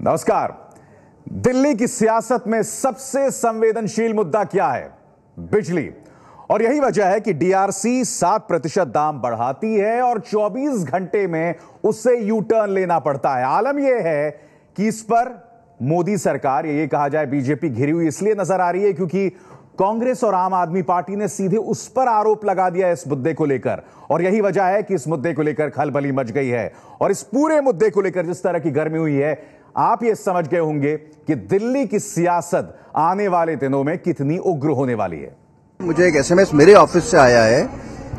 नमस्कार। दिल्ली की सियासत में सबसे संवेदनशील मुद्दा क्या है? बिजली। और यही वजह है कि डीआरसी 7% दाम बढ़ाती है और 24 घंटे में उससे यू टर्न लेना पड़ता है। आलम यह है कि इस पर मोदी सरकार, ये कहा जाए बीजेपी, घिरी हुई इसलिए नजर आ रही है क्योंकि कांग्रेस और आम आदमी पार्टी ने सीधे उस पर आरोप लगा दिया इस मुद्दे को लेकर। और यही वजह है कि इस मुद्दे को लेकर खलबली मच गई है। और इस पूरे मुद्दे को लेकर जिस तरह की गर्मी हुई है, आप ये समझ गए होंगे कि दिल्ली की सियासत आने वाले दिनों में कितनी उग्र होने वाली है। मुझे एक एसएमएस मेरे ऑफिस से आया है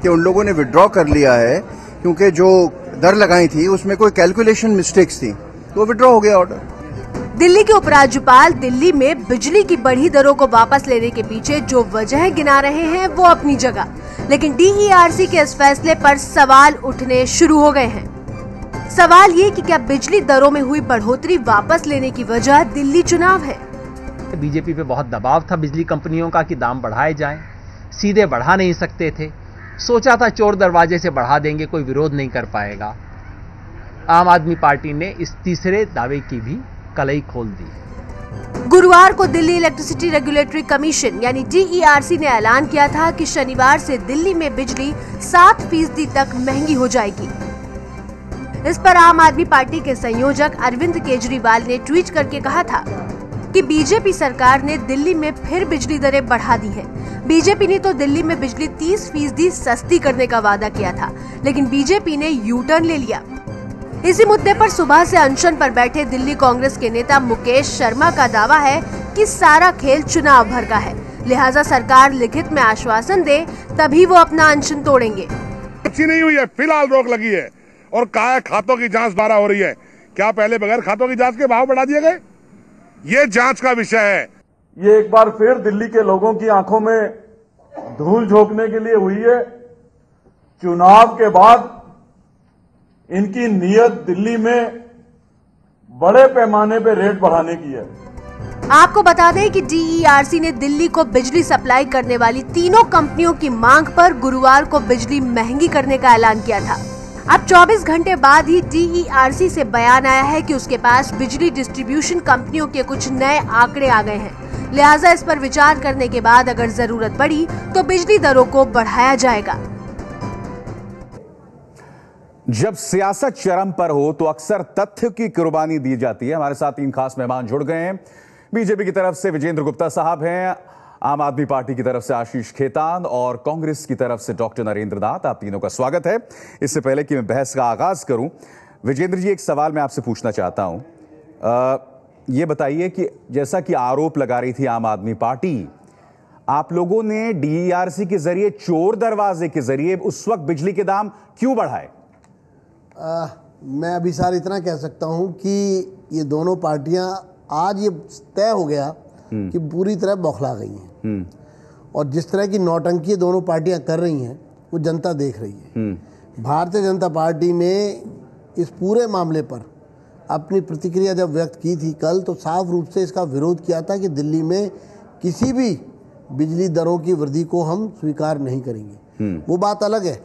कि उन लोगों ने विड्रॉ कर लिया है क्योंकि जो दर लगाई थी उसमें कोई कैलकुलेशन मिस्टेक्स थी, तो विड्रॉ हो गया ऑर्डर। दिल्ली के उपराज्यपाल दिल्ली में बिजली की बढ़ी दरों को वापस लेने के पीछे जो वजह गिना रहे हैं वो अपनी जगह, लेकिन डीईआरसी के इस फैसले पर सवाल उठने शुरू हो गए हैं। सवाल ये कि क्या बिजली दरों में हुई बढ़ोतरी वापस लेने की वजह दिल्ली चुनाव है? बीजेपी पे बहुत दबाव था बिजली कंपनियों का कि दाम बढ़ाए जाएं, सीधे बढ़ा नहीं सकते थे। सोचा था चोर दरवाजे से बढ़ा देंगे, कोई विरोध नहीं कर पाएगा। आम आदमी पार्टी ने इस तीसरे दावे की भी कलई खोल दी। गुरुवार को दिल्ली इलेक्ट्रिसिटी रेगुलेटरी कमीशन यानी डीईआरसी ने ऐलान किया था कि शनिवार से दिल्ली में बिजली 7% तक महंगी हो जाएगी। इस पर आम आदमी पार्टी के संयोजक अरविंद केजरीवाल ने ट्वीट करके कहा था कि बीजेपी सरकार ने दिल्ली में फिर बिजली दरें बढ़ा दी हैं। बीजेपी ने तो दिल्ली में बिजली 30% सस्ती करने का वादा किया था, लेकिन बीजेपी ने यू टर्न ले लिया। इसी मुद्दे पर सुबह से अनशन पर बैठे दिल्ली कांग्रेस के नेता मुकेश शर्मा का दावा है कि सारा खेल चुनाव भर का है, लिहाजा सरकार लिखित में आश्वासन दे तभी वो अपना अनशन तोड़ेंगे। अच्छी नहीं हुई है, फिलहाल रोक लगी है और कहा है खातों की जांच दोबारा हो रही है। क्या पहले बगैर खातों की जांच के भाव बढ़ा दिए गए? ये जांच का विषय है। ये एक बार फिर दिल्ली के लोगों की आंखों में धूल झोंकने के लिए हुई है। चुनाव के बाद इनकी नीयत दिल्ली में बड़े पैमाने पे रेट बढ़ाने की है। आपको बता दें कि डीईआरसी ने दिल्ली को बिजली सप्लाई करने वाली तीनों कंपनियों की मांग पर गुरुवार को बिजली महंगी करने का ऐलान किया था। अब 24 घंटे बाद ही डीईआरसी से बयान आया है कि उसके पास बिजली डिस्ट्रीब्यूशन कंपनियों के कुछ नए आंकड़े आ गए हैं, लिहाजा इस पर विचार करने के बाद अगर जरूरत पड़ी तो बिजली दरों को बढ़ाया जाएगा। जब सियासत चरम पर हो तो अक्सर तथ्य की कुर्बानी दी जाती है। हमारे साथ 3 खास मेहमान जुड़ गए हैं। बीजेपी की तरफ से विजेंद्र गुप्ता साहब हैं, आम आदमी पार्टी की तरफ से आशीष खेतान और कांग्रेस की तरफ से डॉक्टर नरेंद्र नाथ। आप तीनों का स्वागत है। इससे पहले कि मैं बहस का आगाज करूं, विजेंद्र जी, एक सवाल मैं आपसे पूछना चाहता हूं। ये बताइए कि जैसा कि आरोप लगा रही थी आम आदमी पार्टी, आप लोगों ने डीईआरसी के जरिए, चोर दरवाजे के जरिए उस वक्त बिजली के दाम क्यों बढ़ाए? मैं अभी सर इतना कह सकता हूं कि ये दोनों पार्टियां आज ये तय हो गया कि पूरी तरह बौखला गई हैं। और जिस तरह की नौटंकी दोनों पार्टियां कर रही हैं वो जनता देख रही है। भारतीय जनता पार्टी ने इस पूरे मामले पर अपनी प्रतिक्रिया जब व्यक्त की थी कल, तो साफ रूप से इसका विरोध किया था कि दिल्ली में किसी भी बिजली दरों की वृद्धि को हम स्वीकार नहीं करेंगे। वो बात अलग है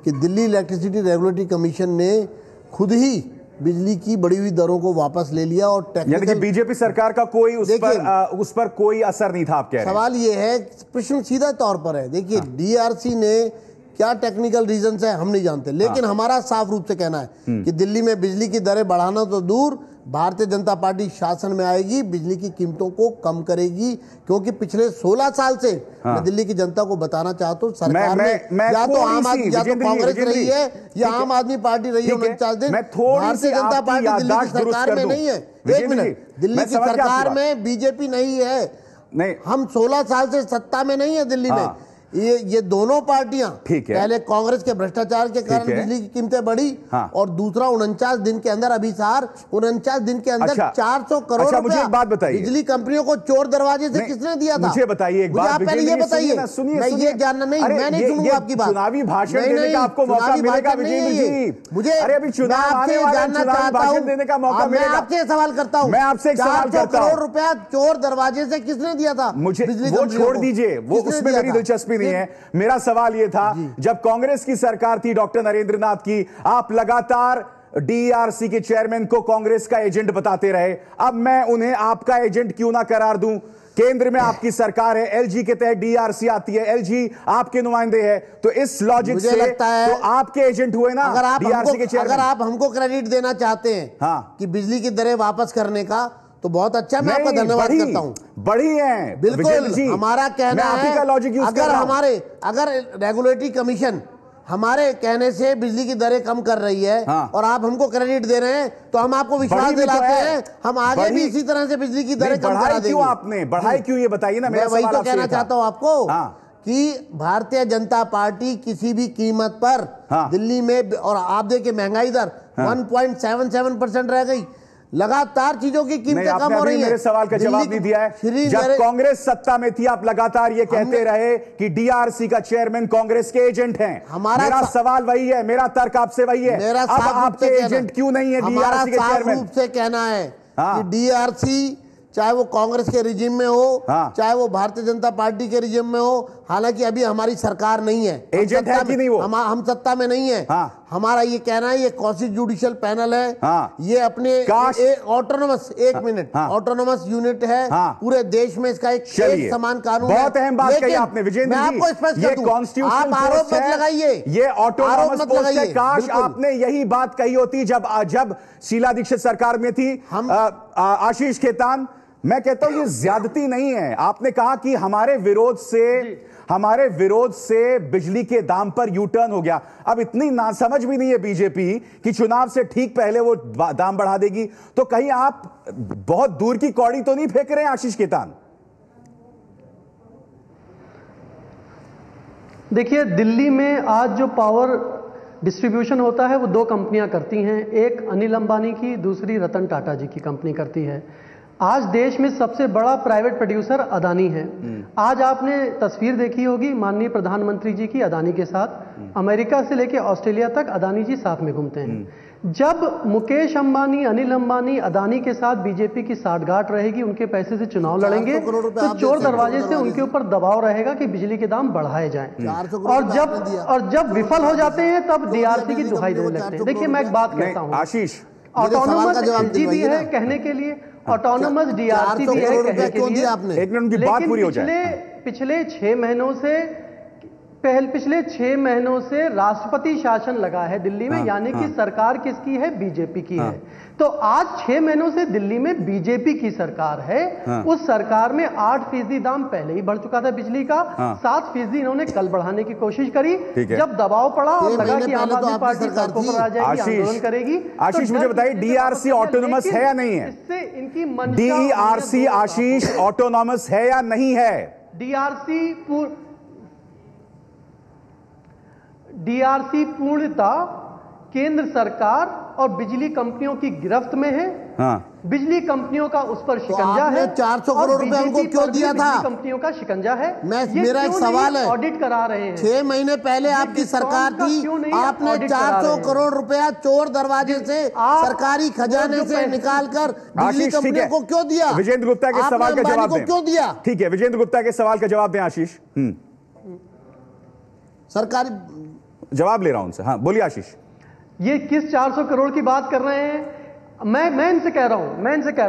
कि दिल्ली इलेक्ट्रिसिटी रेगुलेटरी कमीशन ने खुद ही बिजली की बढ़ी हुई दरों को वापस ले लिया और टेक्निकल बीजेपी सरकार का कोई उस पर कोई असर नहीं था। आप कह रहे हैं। सवाल ये है, प्रश्न सीधा तौर पर है। देखिए, डीआरसी ने क्या टेक्निकल रीजंस है हम नहीं जानते, लेकिन हमारा साफ रूप से कहना है कि दिल्ली में बिजली की दरें बढ़ाना तो दूर, भारतीय जनता पार्टी शासन में आएगी, बिजली की कीमतों को कम करेगी। क्योंकि पिछले 16 साल से मैं दिल्ली की जनता को बताना चाहता हूँ, सरकार में या तो कांग्रेस रही है या आम आदमी पार्टी रही है 49 दिन। भारतीय जनता पार्टी दिल्ली की सरकार में नहीं है। एक मिनट, दिल्ली की सरकार में बीजेपी नहीं है। हम 16 साल से सत्ता में नहीं है दिल्ली में। ये दोनों पार्टियां, पहले कांग्रेस के भ्रष्टाचार के कारण बिजली की कीमतें बढ़ी, और दूसरा 49 दिन के अंदर, अभी सार 49 दिन के अंदर 400 करोड़ रुपया बिजली कंपनियों को चोर दरवाजे से किसने दिया था? मुझे बताइए एक बात। आप पहले ये बताइए। मैं ये जानना नहीं, मैं नहीं सुनूंगा आपकी बात। चुनावी भाषण देने का आपको मौका मिलेगा विजेंद्र जी। मुझे अभी चुनाव आने वाले हैं, चुनावी भाषण देने का मौका मिलेगा। मैं आपसे सवाल करता हूँ, मैं आपसे 400 करोड़ रुपया चोर दरवाजे से किसने दिया था? मुझे वो छोड़ दीजिए, वो उसमें मेरी दिलचस्पी नहीं है। मेरा सवाल यह था, जब कांग्रेस की सरकार थी डॉक्टर नरेंद्र नाथ की, आप लगातार डीईआरसी के चेयरमैन को कांग्रेस का एजेंट बताते रहे, अब मैं उन्हें आपका एजेंट क्यों ना करार दूं? केंद्र में आपकी सरकार है, एलजी के तहत डीआरसी आती है, एलजी आपके नुमाइंदे हैं, तो इस लॉजिक से लगता है तो आपके एजेंट हुए ना डीआरसी के चेयरमैन। अगर आप हमको क्रेडिट देना चाहते हैं हाँ, कि बिजली की दरें वापस करने का, तो बहुत अच्छा, मैं आपका धन्यवाद करता हूं। बड़ी है बिल्कुल, हमारा कहना है अगर रेगुलेटरी कमीशन हमारे कहने से बिजली की दरें कम कर रही है, हाँ, और आप हमको क्रेडिट दे रहे हैं, तो हम आपको विश्वास दिलाते हैं, हम आगे भी इसी तरह से बिजली की दरें कम करा देंगे। क्यों आपने बढ़ाई क्यों, ये बताइए ना। मैं वही तो कहना चाहता हूं आपको, हाँ, कि भारतीय जनता पार्टी किसी भी कीमत पर, हाँ, दिल्ली में, और आप देखिए महंगाई दर 1.77% रह गई, लगातार चीजों की कीमतें कम हो रही हैं। मेरे सवाल का जवाब नहीं दिया है। जब कांग्रेस सत्ता में थी, आप लगातार ये कहते रहे कि डीआरसी का चेयरमैन कांग्रेस के एजेंट हैं। मेरा सवाल वही है, मेरा तर्क आपसे वही है, अब आपके एजेंट क्यों नहीं है डीआरसी के चेयरमैन? रूप से कहना है कि डीआरसी चाहे वो कांग्रेस के रिजिम में हो, चाहे वो भारतीय जनता पार्टी के रिजिम में हो, हालांकि अभी हमारी सरकार नहीं है, एजेंट है कि नहीं वो, हम सत्ता में नहीं है। हमारा ये कहना है, ये कॉन्स्टिट्यूशनल पैनल है, ये अपने ऑटोनोमस, एक मिनट, ऑटोनोमस यूनिट है, पूरे देश में इसका एक समान कानून है। बहुत अहम बात कही आपने विजेंद्र जी, आपको स्पष्ट कर दूं, आप आरोप मत लगाइए, ये ऑटोनोमस पोस्ट है। काश आपने यही बात कही होती जब शीला दीक्षित सरकार में थी। आशीष खेतान, मैं कहता हूं ये ज्यादती नहीं है। आपने कहा कि हमारे विरोध से बिजली के दाम पर यू टर्न हो गया। अब इतनी नासमझ भी नहीं है बीजेपी कि चुनाव से ठीक पहले वो दाम बढ़ा देगी, तो कहीं आप बहुत दूर की कौड़ी तो नहीं फेंक रहे हैं आशीष खेतान? देखिए, दिल्ली में आज जो पावर डिस्ट्रीब्यूशन होता है वो दो कंपनियां करती हैं, एक अनिल अंबानी की, दूसरी रतन टाटा जी की कंपनी करती है। आज देश में सबसे बड़ा प्राइवेट प्रोड्यूसर अदानी है। आज आपने तस्वीर देखी होगी माननीय प्रधानमंत्री जी की अदानी के साथ, अमेरिका से लेकर ऑस्ट्रेलिया तक अदानी जी साथ में घूमते हैं। जब मुकेश अंबानी, अनिल अंबानी, अदानी के साथ बीजेपी की साठगांठ रहेगी, उनके पैसे से चुनाव लड़ेंगे, तो चोर दरवाजे से उनके ऊपर दबाव रहेगा कि बिजली के दाम बढ़ाए जाएं। और जब विफल हो जाते हैं तब डीआरसी की दुहाई देने लगते हैं। देखिए, मैं एक बात कहता हूं, आशीष, ऑटोनोमस एलजी भी है कहने के लिए, ऑटोनोमस डीआरसी भी है कहने के लिए, एक मिनट उनकी बात पूरी हो जाए। पिछले 6 महीनों से राष्ट्रपति शासन लगा है दिल्ली में, यानी कि सरकार किसकी है? बीजेपी की है। तो आज 6 महीनों से दिल्ली में बीजेपी की सरकार है। उस सरकार में 8% दाम पहले ही बढ़ चुका था बिजली का, 7% इन्होंने कल बढ़ाने की कोशिश करी। जब दबाव पड़ा और लगा कि आम आदमी पार्टी सड़कों पर आ जाएगी, आंदोलन करेगी। आशीष, मुझे बताइए डीआरसी ऑटोनोमस है या नहीं है? इससे इनकी डीआरसी आशीष ऑटोनोमस है या नहीं है? डीआरसी पूर्णतः केंद्र सरकार और बिजली कंपनियों की गिरफ्त में है। बिजली कंपनियों का उस पर शिकंजा है। 400 करोड़ रुपए हमको क्यों दिया था? कंपनियों का शिकंजा है। मेरा एक सवाल है, ऑडिट करा रहे हैं। 6 महीने पहले आपकी सरकार थी, आपने 400 करोड़ रुपया चोर दरवाजे से, सरकारी खजाने से निकालकर बिजली कंपनियों को क्यों दिया? विजेंद्र गुप्ता के सवाल का जवाब दें। क्यों दिया? ठीक है, विजेंद्र गुप्ता के सवाल का जवाब दें आशीष। सरकारी जवाब ले रहा हूं उनसे। हाँ, बोलिए आशीष। ये किस 400 करोड़ की बात कर रहे हैं? मैं इनसे कह रहा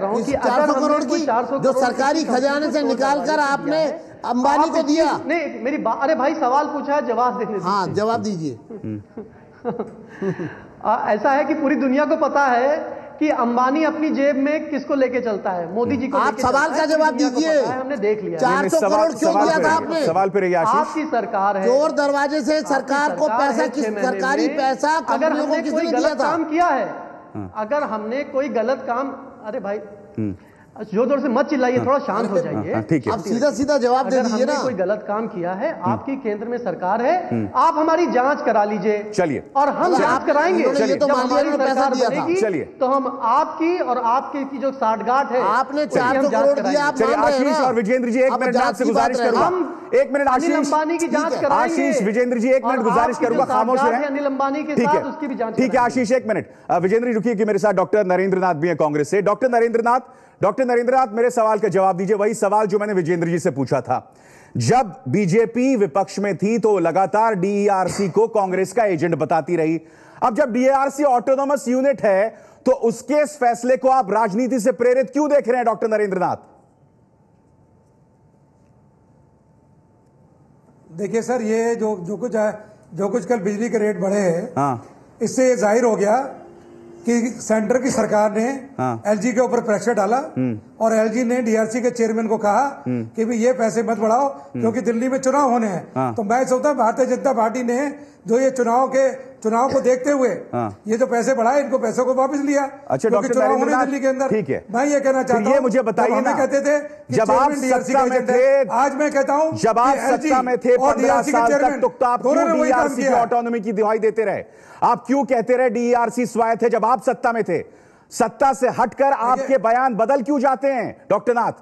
हूं कि 400 करोड़ की जो सरकारी खजाने से निकालकर आपने अंबानी को दिया। नहीं, मेरी बात, अरे भाई सवाल पूछा है, जवाब देने दीजिए। हाँ, जवाब दीजिए। ऐसा है कि पूरी दुनिया को पता है कि अंबानी अपनी जेब में किसको लेके चलता है? मोदी जी को। आप सवाल का जवाब दीजिए। हमने देख लिया। 400 करोड़ क्यों दिया था आपने? सवाल पे रहिए आशीष। आपकी सरकार है, चोर दरवाजे से सरकार को पैसा, सरकारी पैसा कंपनियों को किसने दिया था? काम किया है, अगर हमने कोई गलत काम, अरे भाई जोर से मत चिल्लाइए, थोड़ा शांत हो जाइए। ठीक है, आप सीधा जवाब दे दीजिए ना। कोई गलत काम किया है, आपकी केंद्र में सरकार है, आप हमारी जांच करा लीजिए। चलिए, और हम जांच कराएंगे। जब हमारी सरकार बनेगी, चलिए, तो हम आपकी और आपकी की जो साठगांठ है, आपने 400 करोड़ दिया। आशीष और विजेंद्र जी, एक मिनट आपसे गुजारिश करूंगा, एक मिनट आशीष, अंबानी की जांच कराएंगे। आशीष, विजेंद्र जी, एक मिनट गुजारिश करूंगा, खामोश रहें। अनिल अंबानी के साथ उसकी भी जांच। ठीक है आशीष, एक मिनट। विजेंद्र जी रुकिए कि मेरे साथ डॉक्टर नरेंद्र नाथ भी हैं कांग्रेस से। डॉक्टर नरेंद्र नाथ, मेरे सवाल का जवाब दीजिए, वही सवाल जो मैंने विजेंद्र जी से पूछा था। जब बीजेपी विपक्ष में थी तो लगातार डीईआरसी को कांग्रेस का एजेंट बताती रही। अब जब डीआरसी ऑटोनोमस यूनिट है तो उसके इस फैसले को आप राजनीति से प्रेरित क्यों देख रहे हैं डॉक्टर नरेंद्र नाथ? देखिए सर, ये जो कुछ कल बिजली के रेट बढ़े हैं, हाँ, इससे ये जाहिर हो गया कि सेंटर की सरकार ने एलजी के ऊपर प्रेशर डाला और एलजी ने डीआरसी के चेयरमैन को कहा कि भाई ये पैसे मत बढ़ाओ क्योंकि दिल्ली में चुनाव होने हैं। तो मैं सोचता हूँ भारतीय जनता पार्टी ने जो ये चुनाव को देखते हुए ये जो पैसे बढ़ाए, इनको पैसों को वापस लिया। अच्छा डॉक्टर चुनाव होने दिल्ली के अंदर, ठीक है, मैं ये कहना चाहता हूँ, ये मुझे बताइए ना, कहते थे कि जब आप सत्ता में थे, आज मैं कहता हूँ जब आप सत्ता में थे 15 साल तक, तो आप क्यों डीआरसी की ऑटोनॉमी की दुहाई देते रहे? आप क्यों कहते रहे डीआरसी स्वायत्त है जब आप सत्ता में थे? सत्ता से हटकर आपके बयान बदल क्यों जाते हैं डॉक्टर नाथ?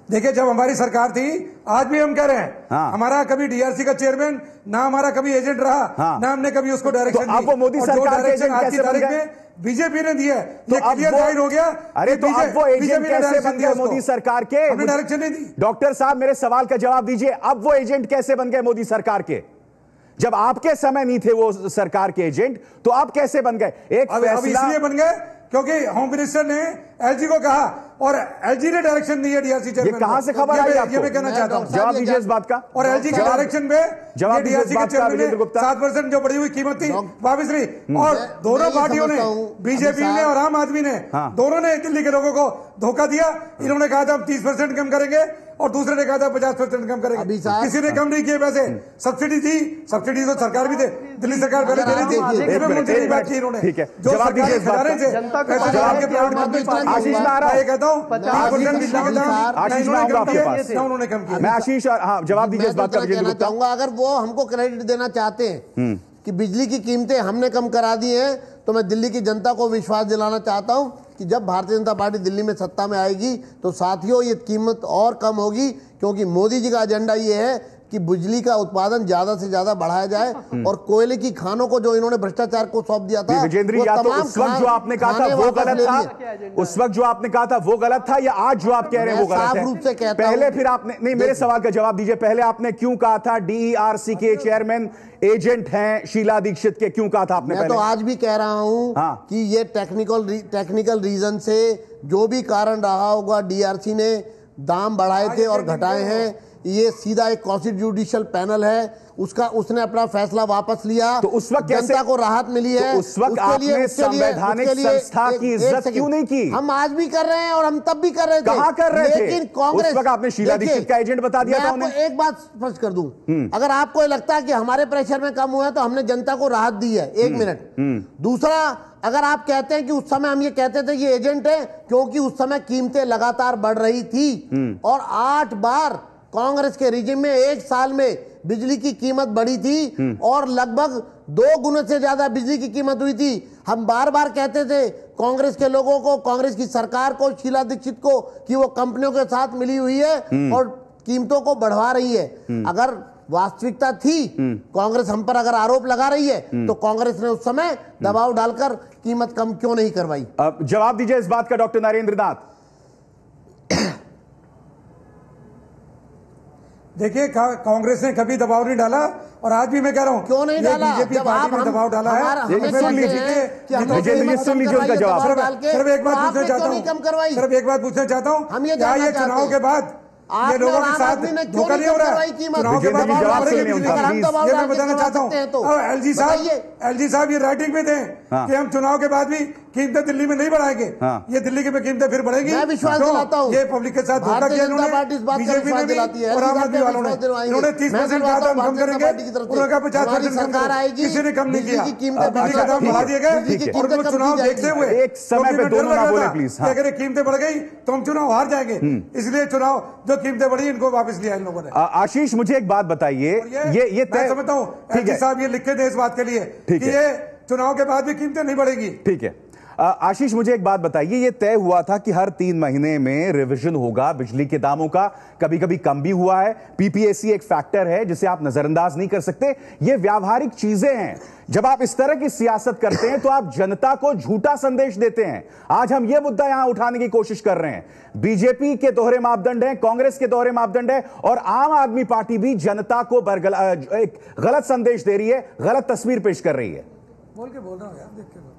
देखिए जब हमारी सरकार थी, आज भी हम कह रहे हैं, हमारा कभी डीआरसी का चेयरमैन ना हमारा कभी एजेंट रहा, ना हमने कभी उसको डायरेक्शन दी। अब वो मोदी सरकार के एजेंट कैसे बन गए? बीजेपी ने दिया, तो ये क्लियर जाहिर हो गया। अरे तो अब वो एजेंट कैसे बन गए मोदी सरकार के? हमने डायरेक्शन नहीं दी। डॉक्टर साहब मेरे सवाल का जवाब दीजिए, अब वो एजेंट कैसे बन गए मोदी सरकार के? जब आपके समय नहीं थे वो सरकार के एजेंट, तो आप कैसे बन गए? एक अब इसलिए बन गए क्योंकि होम मिनिस्टर ने एलजी को कहा और एलजी ने डायरेक्शन दी है डीआरसी चेयरमैन। ये कहां से खबर आई आपको? ये मैं कहना चाहता हूं, जवाब दीजिए इस बात का। और एलजी के डायरेक्शन पे जवाब दीजिए इस बात का वीरेंद्र गुप्ता। 7% जो बढ़ी हुई कीमत थी वापस नहीं, और दोनों पार्टियों ने, बीजेपी ने और आम आदमी ने, दोनों ने दिल्ली के लोगों को धोखा दिया। इन्होंने कहा था हम 30% कम करेंगे और दूसरे ने कहा था 50% कम करेंगे। किसी ने कम नहीं किए पैसे। सब्सिडी थी, सब्सिडी तो सरकार भी दे, दिल्ली सरकार पहले दे रही थी, इसमें मुझे बात की इन्होंने। ठीक है, जवाब दीजिए इस बात का। आशीष में आ रहा हूं, कहता हूं आशीष में आऊंगा आपके पास। उन्होंने कम किया। मैं आशीष, हाँ जवाब दीजिए इस बात का। कहना चाहूंगा, अगर वो हमको क्रेडिट देना चाहते हैं कि बिजली की कीमतें हमने कम करा दी हैं, तो मैं दिल्ली की जनता को विश्वास दिलाना चाहता हूं कि जब भारतीय जनता पार्टी दिल्ली में सत्ता में आएगी तो साथियों ये कीमत और कम होगी, क्योंकि मोदी जी का एजेंडा ये है कि बिजली का उत्पादन ज्यादा से ज्यादा बढ़ाया जाए और कोयले की खानों को जो इन्होंने भ्रष्टाचार को सौंप दिया था, विजेंद्र, या तो उस वक्त जो आपने कहा था वो गलत था, उस वक्त जो आपने कहा था वो गलत था, या आज जो आप कह रहे हैं वो गलत है? रूप से कहता पहले फिर आपने, नहीं मेरे सवाल का जवाब दीजिए, पहले आपने क्यों कहा था डीईआरसी के चेयरमैन एजेंट हैं शीला दीक्षित के? क्यों कहा था आपने? मैं तो आज भी कह रहा हूं कि ये टेक्निकल रीजन से जो भी कारण रहा होगा, डीआरसी ने दाम बढ़ाए थे और घटाए हैं, ये सीधा एक कॉन्स्टिट्यूशनल पैनल है, उसने अपना फैसला वापस लिया। तो उस वक्त जनता को राहत मिली है। तो उस वक्त आपने संवैधानिक संस्था की इज्जत क्यों नहीं की? हम आज भी कर रहे हैं और हम तब भी कर रहे थे। कहां कर रहे थे? लेकिन कांग्रेस, उस वक्त आपने शीला दीक्षित का एजेंट बता दिया था उन्हें। एक बात स्पष्ट कर दूं, अगर आपको लगता है कि हमारे प्रेशर में कम हुआ है तो हमने जनता को राहत दी है, एक मिनट। दूसरा, अगर आप कहते हैं कि उस समय हम ये कहते थे ये एजेंट है, क्योंकि उस समय कीमतें लगातार बढ़ रही थी और 8 बार कांग्रेस के रिजिम में एक साल में बिजली की कीमत बढ़ी थी और लगभग 2 गुना से ज्यादा बिजली की कीमत हुई थी। हम बार बार कहते थे कांग्रेस के लोगों को, कांग्रेस की सरकार को, शीला दीक्षित को, कि वो कंपनियों के साथ मिली हुई है और कीमतों को बढ़वा रही है। अगर वास्तविकता थी, कांग्रेस हम पर अगर आरोप लगा रही है, तो कांग्रेस ने उस समय दबाव डालकर कीमत कम क्यों नहीं करवाई? अब जवाब दीजिए इस बात का डॉक्टर नरेंद्र नाथ। देखिए, कांग्रेस ने कभी दबाव नहीं डाला और आज भी मैं कह रहा हूं क्यों नहीं डाला? बीजेपी पार्टी ने दबाव डाला है। सुन लीजिए उनका जवाब। सिर्फ एक बात पूछना चाहता हूँ, सिर्फ एक बात पूछना चाहता हूँ, क्या ये चुनाव के बाद ये लोगों के साथ धोखा नहीं हो रहा है? चुनाव के बाद ये मैं बताना चाहता हूँ। एलजी साहब ये राइटिंग में थे कि हम चुनाव के बाद भी कीमतें दिल्ली में नहीं बढ़ाएंगे, ये दिल्ली की कीमतें फिर बढ़ेगी। मैं विश्वास दिलाता हूँ, ये पब्लिक के साथ धोखा किया बीजेपी ने भी और आम आदमी वालों ने। इन्होंने 30% कहा था हम कम करेंगे, उन्होंने कहा 50% कम करेंगे, किसी ने कम नहीं किया। बिजली का दाम बढ़ा दिए गए और उनको चुनाव देखते हुए एक समय पे दोनों ना बोले प्लीज। अगर कीमतें बढ़ गई तो हम चुनाव हार जाएंगे, इसलिए चुनाव जो कीमतें बढ़ी इनको वापस लिया इन लोगों ने। आशीष, मुझे एक बात बताइए, ये मैं समझता हूँ एलजी साहब ये लिख के दे इस बात के लिए कि ये चुनाव के बाद भी कीमतें नहीं बढ़ेगी। ठीक है, आशीष, मुझे एक बात बताइए, ये तय हुआ था कि हर 3 महीने में रिवीजन होगा बिजली के दामों का, कभी कभी कम भी हुआ है। पीपीएसी एक फैक्टर है जिसे आप नजरअंदाज नहीं कर सकते, ये व्यावहारिक चीजें हैं। जब आप इस तरह की सियासत करते हैं तो आप जनता को झूठा संदेश देते हैं। आज हम ये मुद्दा यहां उठाने की कोशिश कर रहे हैं। बीजेपी के दोहरे मापदंड हैं, कांग्रेस के दोहरे मापदंड है, और आम आदमी पार्टी भी जनता को एक गलत संदेश दे रही है, गलत तस्वीर पेश कर रही है। बोल रहा हूं यार, देख के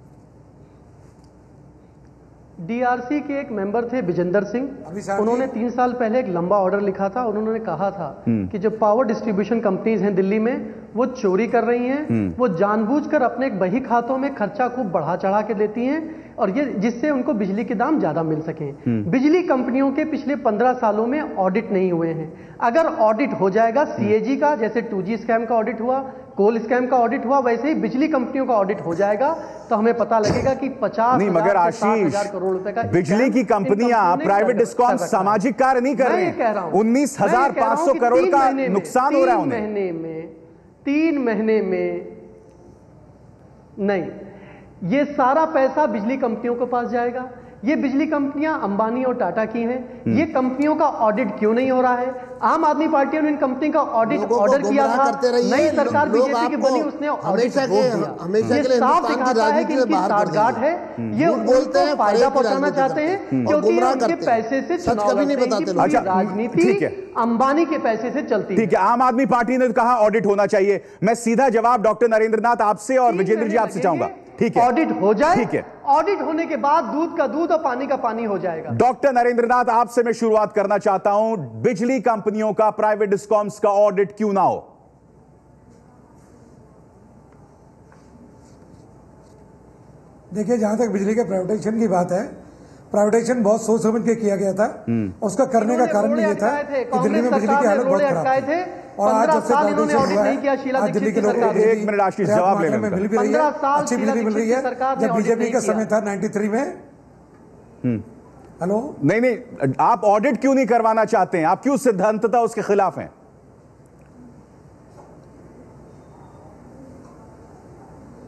डीआरसी के एक मेंबर थे विजेंद्र सिंह, उन्होंने 3 साल पहले एक लंबा ऑर्डर लिखा था। उन्होंने कहा था कि जो पावर डिस्ट्रीब्यूशन कंपनीज हैं दिल्ली में, वो चोरी कर रही हैं, वो जानबूझकर अपने बही खातों में खर्चा खूब बढ़ा चढ़ा के देती हैं, और ये जिससे उनको बिजली के दाम ज्यादा मिल सकें। बिजली कंपनियों के पिछले 15 सालों में ऑडिट नहीं हुए हैं। अगर ऑडिट हो जाएगा सीएजी का, जैसे 2G स्कैम का ऑडिट हुआ, कोल स्कैम का ऑडिट हुआ, वैसे ही बिजली कंपनियों का ऑडिट हो जाएगा, तो हमें पता लगेगा कि 50,000 करोड़ रुपए का बिजली की कंपनियां, प्राइवेट डिस्कॉम सामाजिक कार्य नहीं कर रही हैं। 19,500 करोड़ का नुकसान हो रहा है उन्हें। 3 महीने में नहीं, ये सारा पैसा बिजली कंपनियों के पास जाएगा। ये बिजली कंपनियां अंबानी और टाटा की हैं। ये कंपनियों का ऑडिट क्यों नहीं हो रहा है? आम आदमी पार्टी ने इन कंपनी का ऑडिट ऑर्डर किया था, नई सरकार बीजेपी की बनी, उसने ऑडिट रोक दिया। ये साफ दिखाता है कि इनकी साठगांठ है, ये उनको फायदा पहुंचाना चाहते हैं, क्योंकि उनके पैसे से चुनाव लड़ने की राजनीति अंबानी के पैसे से चलती है। ठीक है, आम आदमी पार्टी ने कहा ऑडिट होना चाहिए। मैं सीधा जवाब डॉक्टर नरेंद्रनाथ आपसे और विजेंद्र जी आपसे चाहूंगा। ठीक है, ऑडिट हो जाए, ठीक है, ऑडिट होने के बाद दूध का दूध और पानी का पानी हो जाएगा। डॉक्टर नरेंद्रनाथ, आपसे मैं शुरुआत करना चाहता हूं, बिजली कंपनियों का, प्राइवेट डिस्कॉम्स का ऑडिट क्यों ना हो? देखिए, जहां तक बिजली के प्राइवेटाइजेशन की बात है, प्राइवेटाइजेशन बहुत सोच समझ के किया गया था, और उसका करने का कारण ये था कि दिल्ली में बिजली की हालत बहुत खराब थी। और आज जब से प्राइवेटाइजेशन हुआ है, आज दिल्ली के लोग 1 मिनट आशीष जवाब लेने में मिल भी रही है, अच्छी बिजली मिल रही है। जब बीजेपी का समय था 93 में, हेलो, नहीं, आप ऑडिट क्यों नहीं करवाना चाहते हैं? आप क्यों सिद्धांततः उसके खिलाफ हैं?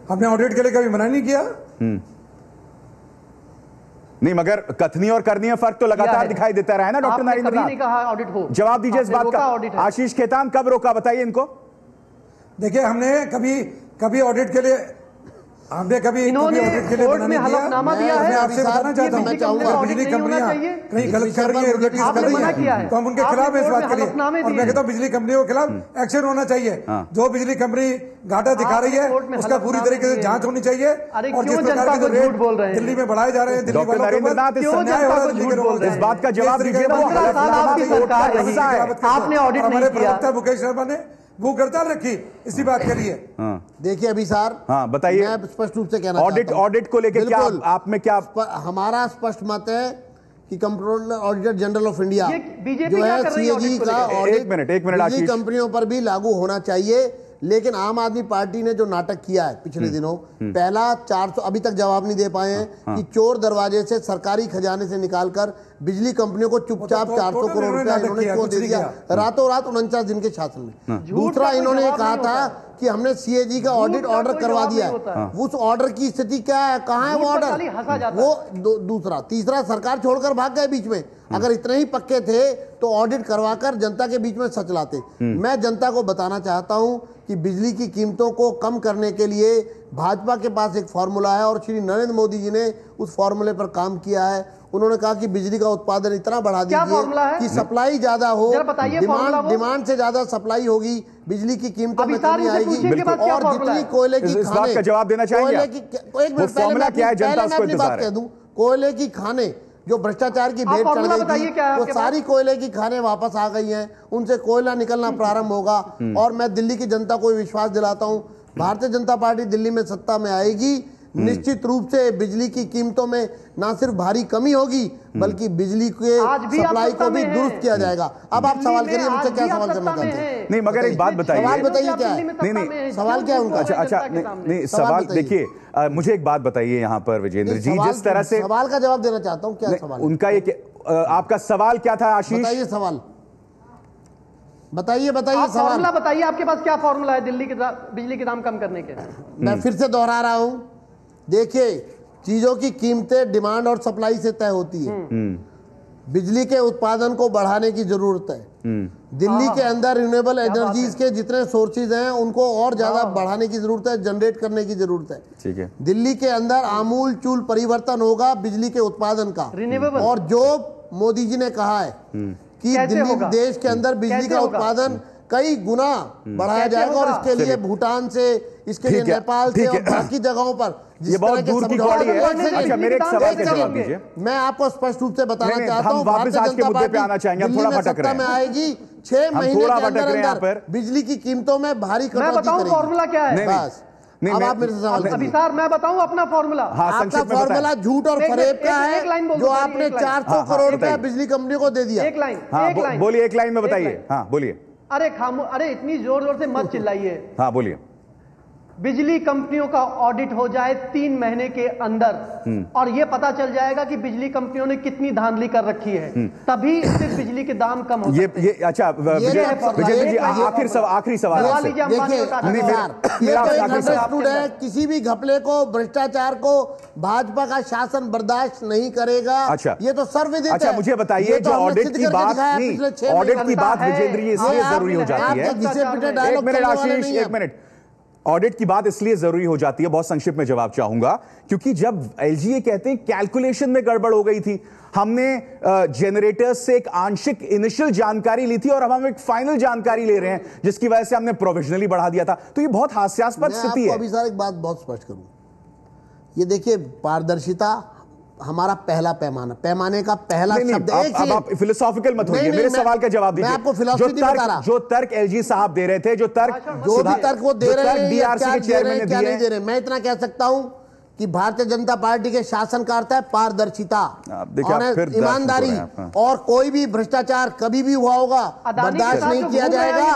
हमने ऑडिट के लिए कभी मना नहीं किया। नहीं, मगर कथनी और करनी में फर्क तो लगातार दिखाई देता रहा है ना डॉक्टर नरेंद्रनाथ। नहीं कहा ऑडिट हो, जवाब दीजिए इस बात का। आशीष खेतान, कब रोका बताइए इनको। देखिए, हमने कभी ऑडिट के लिए, हमने कभी ऑडिट के लिए मना नहीं किया। मैं आपसे बताना चाहता हूँ, बिजली कंपनियां कहीं गलत कर रही है, रेगुलेटरीज कर रही है, तो हम उनके खिलाफ इस बात करिए। और मैं कहता हूँ बिजली कंपनियों के खिलाफ एक्शन होना चाहिए। जो बिजली कंपनी घाटा दिखा रही है, उसका पूरी तरीके से जांच होनी चाहिए। और जिस प्रकार के जो रेट दिल्ली में बढ़ाए जा रहे हैं, दिल्ली वालों के ऊपर, इस बात का जवाब दीजिए। आपने ऑडिट हमारे प्रवक्ता मुकेश शर्मा ने वो हड़ताल रखी इसी बात के लिए। देखिए अभी सर, बताइए, मैं स्पष्ट रूप से कहना चाहता हूं, ऑडिट को लेकर क्या आप में क्या हमारा स्पष्ट मत है कि controller auditor general of India जो है सीएजी का ऑडिट बिजली कंपनियों पर भी लागू होना चाहिए। लेकिन आम आदमी पार्टी ने जो नाटक किया है पिछले दिनों, पहला 400, अभी तक जवाब नहीं दे पाए हैं कि चोर दरवाजे से सरकारी खजाने से निकालकर बिजली कंपनियों को चुपचाप 400 करोड़ रुपया इन्होंने क्यों दे दिया रातों रात 49 दिन के शासन में। दूसरा, इन्होंने कहा था कि हमने सीएजी का ऑडिट ऑर्डर करवा दिया है। उस ऑर्डर की स्थिति क्या है, कहां है वो ऑर्डर? वो दूसरा। तीसरा, सरकार छोड़कर भाग गए बीच में। अगर इतने ही पक्के थे तो ऑडिट करवाकर जनता के बीच में सच लाते। मैं जनता को बताना चाहता हूं कि बिजली की कीमतों को कम करने के लिए भाजपा के पास एक फॉर्मूला है, और श्री नरेंद्र मोदी जी ने उस फॉर्मूले पर काम किया है। उन्होंने कहा कि बिजली का उत्पादन इतना बढ़ा दीजिए कि सप्लाई ज्यादा हो, डिमांड से ज्यादा सप्लाई होगी, बिजली की कीमतों में कमी आएगी। और जितनी कोयले की खानें, जवाब देना चाहेंगे, एक मिनट पहले मैं अपनी बात कह दूं, कोयले की खानें जो भ्रष्टाचार की भेंट चढ़ गई थी, वो सारी कोयले की खानें वापस आ गई हैं, उनसे कोयला निकलना प्रारंभ होगा। और मैं दिल्ली की जनता को विश्वास दिलाता हूं, भारतीय जनता पार्टी दिल्ली में सत्ता में आएगी, निश्चित रूप से बिजली की कीमतों में ना सिर्फ भारी कमी होगी, बल्कि बिजली के सप्लाई को भी दुरुस्त किया जाएगा। अब आप सवाल करिए, मुझसे क्या सवाल करना चाहते हैं? नहीं, मगर एक बात बताइए, सवाल बताइए क्या है? नहीं, सवाल क्या है उनका? अच्छा, नहीं, सवाल देखिए, मुझे एक बात बताइए यहाँ पर विजेंद्र जी, जिस तरह से सवाल का जवाब देना चाहता हूँ। क्या सवाल उनका? ये आपका सवाल क्या था आशीष? बताइए सवाल, बताइए सवाल बताइए। आपके पास क्या फॉर्मूला है दिल्ली के बिजली के दाम कम करने के? मैं फिर से दोहरा रहा हूं, देखिए चीजों की कीमतें डिमांड और सप्लाई से तय होती है। बिजली के उत्पादन को बढ़ाने की जरूरत है। दिल्ली के अंदर रिन्यूएबल एनर्जीज के जितने सोर्सेज हैं उनको और ज्यादा बढ़ाने की जरूरत है, जनरेट करने की जरूरत है। ठीक है। दिल्ली के अंदर आमूल चूल परिवर्तन होगा बिजली के उत्पादन का। और जो मोदी जी ने कहा है कि दिल्ली देश के अंदर बिजली का उत्पादन कई गुना बढ़ाया जाएगा और इसके लिए भूटान से, इसके लिए नेपाल से और बाकी जगहों पर ये बहुत दूर की कौड़ी है। अच्छा, मेरे एक सवाल का जवाब दीजिए। मैं आपको स्पष्ट रूप से बताना चाहता हूं, वापस आज के मुद्दे पे आना चाहेंगे, हम थोड़ा भटक रहे हैं। में आएगी 6 महीने के अंदर बिजली की कीमतों में भारी कटौती करेगी। मैं बताऊं फॉर्मूला क्या है? बस अब आप मेरे से सवाल कीजिए। अभी सर मैं बताऊं अपना फॉर्मूला। आपका फॉर्मूला झूठ और फरेब का है जो आपने 400 करोड़ रुपया बिजली कंपनी को दे दिया। एक लाइन बोलिए, एक लाइन में बताइए। हाँ बोलिए। अरे इतनी जोर जोर से मत चिल्लाइए। हाँ बोलिए। बिजली कंपनियों का ऑडिट हो जाए 3 महीने के अंदर और यह पता चल जाएगा कि बिजली कंपनियों ने कितनी धांधली कर रखी है, तभी सिर्फ बिजली के दाम कम हो सकते हैं। ये अच्छा विजय जी, आखिरी सवाल है। किसी भी घपले को, भ्रष्टाचार को भाजपा का शासन बर्दाश्त नहीं करेगा। अच्छा, ये तो सर्वविदित है। अच्छा, मुझे बताइए, जो ऑडिट की बात नहीं, ऑडिट की बात विजेंद्र जी इसलिए जरूरी हो जाती है। एक मिनट, ऑडिट की बात इसलिए जरूरी हो जाती है, बहुत संक्षिप्त में जवाब चाहूंगा, क्योंकि जब एलजीए कहते हैं कैलकुलेशन में गड़बड़ हो गई थी, हमने जनरेटर्स से एक आंशिक इनिशियल जानकारी ली थी और अब हम एक फाइनल जानकारी ले रहे हैं जिसकी वजह से हमने प्रोविजनली बढ़ा दिया था, तो ये बहुत हास्यास्पद स्थिति है। अभी सर एक बात बहुत स्पष्ट करूं, ये देखिए पारदर्शिता हमारा पहला पैमाने का पहला शब्द है। अब आप फिलोसॉफिकल मत होइए, मेरे सवाल का जवाब दीजिए। मैं आपको फिलॉसफी नहीं बता रहा। जो तर्क एलजी साहब दे रहे थे, जो भी तर्क वो दे रहे हैं, डीआरसी के चेयरमैन ने क्या नहीं दे रहे, मैं इतना कह सकता हूं कि भारतीय जनता पार्टी के शासन का अर्थ है पारदर्शिता और ईमानदारी, और कोई भी भ्रष्टाचार कभी भी हुआ होगा बर्दाश्त नहीं किया जाएगा।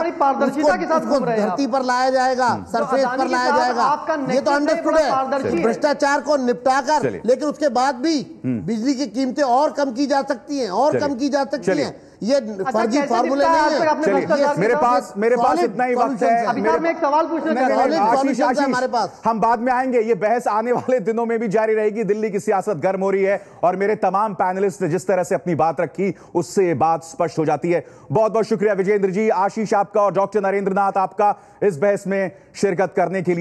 उसको धरती पर लाया जाएगा, सरफेस पर लाया जाएगा। ये तो अंडरस्टूड है। भ्रष्टाचार को निपटाकर, लेकिन उसके बाद भी बिजली की कीमतें और कम की जा सकती हैं, और कम की जा सकती हैं। ये फर्जी फार्मूले नहीं है। मेरे पास इतना ही वक्त है। अभी मैं एक सवाल पूछना चाहता हूं। हमारे पास हम बाद में आएंगे, ये बहस आने वाले दिनों में भी जारी रहेगी। दिल्ली की सियासत गर्म हो रही है और मेरे तमाम पैनलिस्ट ने जिस तरह से अपनी बात रखी उससे ये बात स्पष्ट हो जाती है। बहुत बहुत शुक्रिया विजेंद्र जी, आशीष आपका और डॉक्टर नरेंद्र नाथ आपका इस बहस में शिरकत करने के लिए।